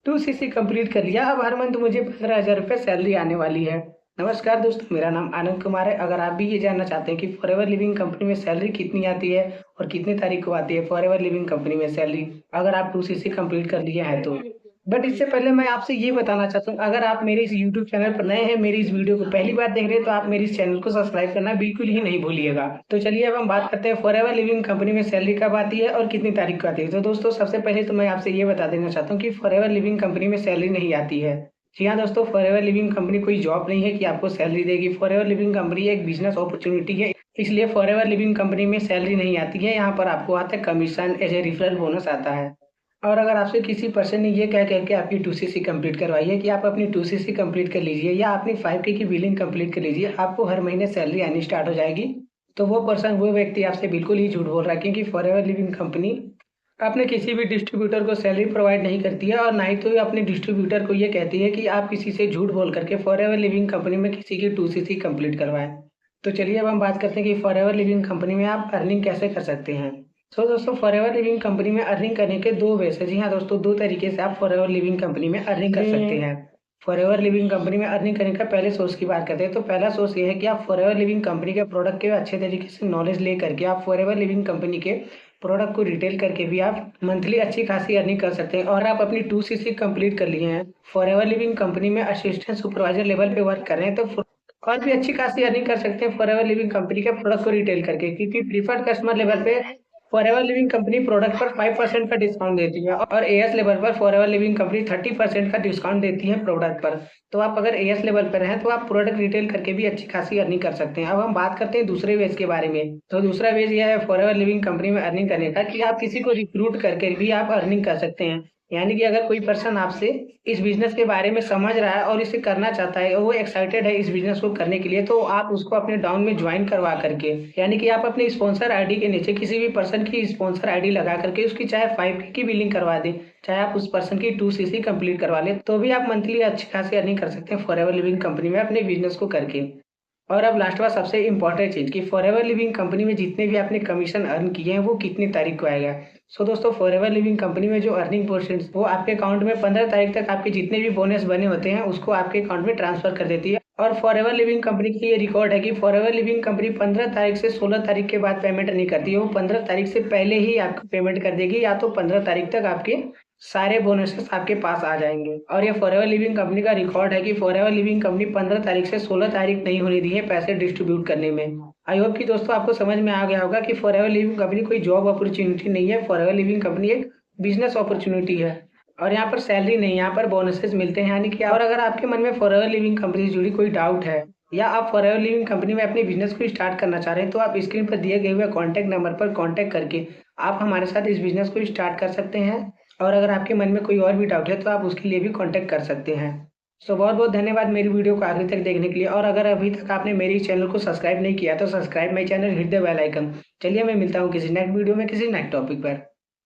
2 CC complete कर लिया। अब हर मंथ मुझे 15,000 रुपये सैलरी आने वाली है। नमस्कार दोस्तों, मेरा नाम आनंद कुमार है। अगर आप भी ये जानना चाहते हैं कि फॉरएवर लिविंग कंपनी में सैलरी कितनी आती है और कितनी तारीख को आती है फॉरएवर लिविंग कंपनी में सैलरी, अगर आप 2 सीसी कंप्लीट कर लिए हैं तो। बट इससे पहले मैं आपसे ये बताना चाहता हूँ, अगर आप मेरे इस यूट्यूब चैनल पर नए हैं, मेरी इस वीडियो को पहली बार देख रहे हैं, तो आप मेरे इस चैनल को सब्सक्राइब करना बिल्कुल ही नहीं भूलिएगा। तो चलिए अब हम बात करते हैं फॉरएवर लिविंग कंपनी में सैलरी कब आती है और कितनी तारीख को आती है। तो दोस्तों, सबसे पहले तो मैं आपसे ये बता देना चाहता हूँ कि फॉरएवर लिविंग कंपनी में सैलरी नहीं आती है। जी हाँ दोस्तों, फॉरएवर लिविंग कंपनी कोई जॉब नहीं है कि आपको सैलरी देगी। फॉरएवर लिविंग कंपनी एक बिजनेस अपॉर्चुनिटी है, इसलिए फॉरएवर लिविंग कंपनी में सैलरी नहीं आती है। यहाँ पर आपको आता है commission, as a referral bonus आता है। और अगर आपसे किसी पर्सन ने ये कह करके आपकी 2 सीसी कंप्लीट करवाई है कि आप अपनी 2 सीसी कंप्लीट कर लीजिए या अपनी 5K की बिलिंग कंप्लीट कर लीजिए, आपको हर महीने सैलरी आनी स्टार्ट हो जाएगी, तो वो व्यक्ति आपसे बिल्कुल ही झूठ बोल रहा है। क्योंकि फॉरएवर लिविंग कंपनी अपने किसी भी डिस्ट्रीब्यूटर को सैलरी प्रोवाइड नहीं करती है, और ना ही तो ये अपने डिस्ट्रीब्यूटर को ये कहती है कि आप किसी से झूठ बोल करके फॉरएवर लिविंग कंपनी में किसी की 2 सीसी कंप्लीट करवाएं। तो चलिए अब हम बात करते हैं कि फॉरएवर लिविंग कंपनी में आप अर्निंग कैसे कर सकते हैं। तो दोस्तों, फॉरएवर लिविंग कंपनी में अर्निंग करने के 2 वेज है। जी हाँ दोस्तों, 2 तरीके से आप फॉरएवर लिविंग कंपनी में अर्निंग कर सकते हैं। फॉरएवर लिविंग कंपनी में अर्निंग करने का पहले सोर्स की बात करते हैं, तो पहला सोर्स ये है कि आप फॉरएवर लिविंग कंपनी के प्रोडक्ट के अच्छे तरीके से नॉलेज ले करके आप फॉरएवर लिविंग कंपनी के प्रोडक्ट को रिटेल करके भी आप मंथली अच्छी खासी अर्निंग कर सकते हैं। और आप अपनी 2 सीसी कंप्लीट कर लिए हैं, फॉरएवर लिविंग कंपनी में असिस्टेंट सुपरवाइजर लेवल पे वर्क कर रहे हैं, तो और भी अच्छी खासी अर्निंग कर सकते हैं फॉरएवर लिविंग कंपनी के प्रोडक्ट को रिटेल करके। क्योंकि प्रीफर्ड कस्टमर लेवल पे फॉरएवर लिविंग कंपनी प्रोडक्ट पर 5% का डिस्काउंट देती है, और एएस लेवल पर फॉरएवर लिविंग कंपनी 30% का डिस्काउंट देती है प्रोडक्ट पर। तो आप अगर एएस लेवल पर हैं तो आप प्रोडक्ट रिटेल करके भी अच्छी खासी अर्निंग कर सकते हैं। अब हम बात करते हैं दूसरे वेज के बारे में। तो दूसरा वेज यह है फॉरएवर लिविंग कंपनी में अर्निंग करने का कि आप किसी को रिक्रूट करके भी आप अर्निंग कर सकते हैं। यानी कि अगर कोई पर्सन आपसे इस बिजनेस के बारे में समझ रहा है और इसे करना चाहता है, वो एक्साइटेड है इस बिजनेस को करने के लिए, तो आप उसको अपने डाउन में ज्वाइन करवा करके, यानी कि आप अपने स्पॉन्सर आईडी के नीचे किसी भी पर्सन की स्पॉन्सर आईडी लगा करके उसकी चाहे 5K की बिलिंग करवा दें, चाहे आप उस पर्सन की 2 सीसी कंप्लीट करवा लें, तो भी आप मंथली अच्छी खासी अर्निंग कर सकते हैं फॉरएवर लिविंग कंपनी में अपने बिजनेस को करके। और अब लास्ट बार सबसे इंपॉर्टेंट चीज़ कि फॉरएवर लिविंग कंपनी में जितने भी आपने कमीशन अर्न किए हैं वो कितनी तारीख को आएगा। सो दोस्तों, फॉरएवर लिविंग कंपनी में जो अर्निंग पोर्शन वो आपके अकाउंट में 15 तारीख तक आपके जितने भी बोनस बने होते हैं उसको आपके अकाउंट में ट्रांसफर कर देती है। और फॉरएवर लिविंग कंपनी की ये रिकॉर्ड है कि फॉरएवर लिविंग कंपनी 15 तारीख से 16 तारीख के बाद पेमेंट नहीं करती है, वो 15 तारीख से पहले ही आपको पेमेंट कर देगी, या तो 15 तारीख तक आपके सारे बोनसेस आपके पास आ जाएंगे। और ये फॉरएवर लिविंग कंपनी का रिकॉर्ड है कि फॉरएवर लिविंग कंपनी 15 तारीख से 16 तारीख नहीं होने दी है पैसे डिस्ट्रीब्यूट करने में। आई होप कि दोस्तों आपको समझ में आ गया होगा कि फॉरएवर लिविंग कंपनी कोई जॉब अपॉर्चुनिटी नहीं है। फॉरएवर लिविंग कंपनी एक बिजनेस अपॉर्चुनिटी है, और यहाँ पर सैलरी नहीं, यहाँ पर बोनसेस मिलते हैं। यानी कि और अगर आपके मन में फॉरएवर लिविंग कंपनी से जुड़ी कोई डाउट है, या आप फॉरएवर लिविंग कंपनी में अपने बिजनेस को स्टार्ट करना चाह रहे हैं, तो आप स्क्रीन पर दिए गए हुए कॉन्टैक्ट नंबर पर कॉन्टैक्ट करके आप हमारे साथ इस बिजनेस को स्टार्ट कर सकते हैं। और अगर आपके मन में कोई और भी डाउट है तो आप उसके लिए भी कॉन्टैक्ट कर सकते हैं। सो बहुत बहुत धन्यवाद मेरी वीडियो को आगे तक देखने के लिए। और अगर अभी तक आपने मेरी चैनल को सब्सक्राइब नहीं किया तो subscribe my channel, hit the bell icon. चलिए मैं मिलता हूँ किसी नेक्स्ट वीडियो में किसी नेक्स्ट टॉपिक पर।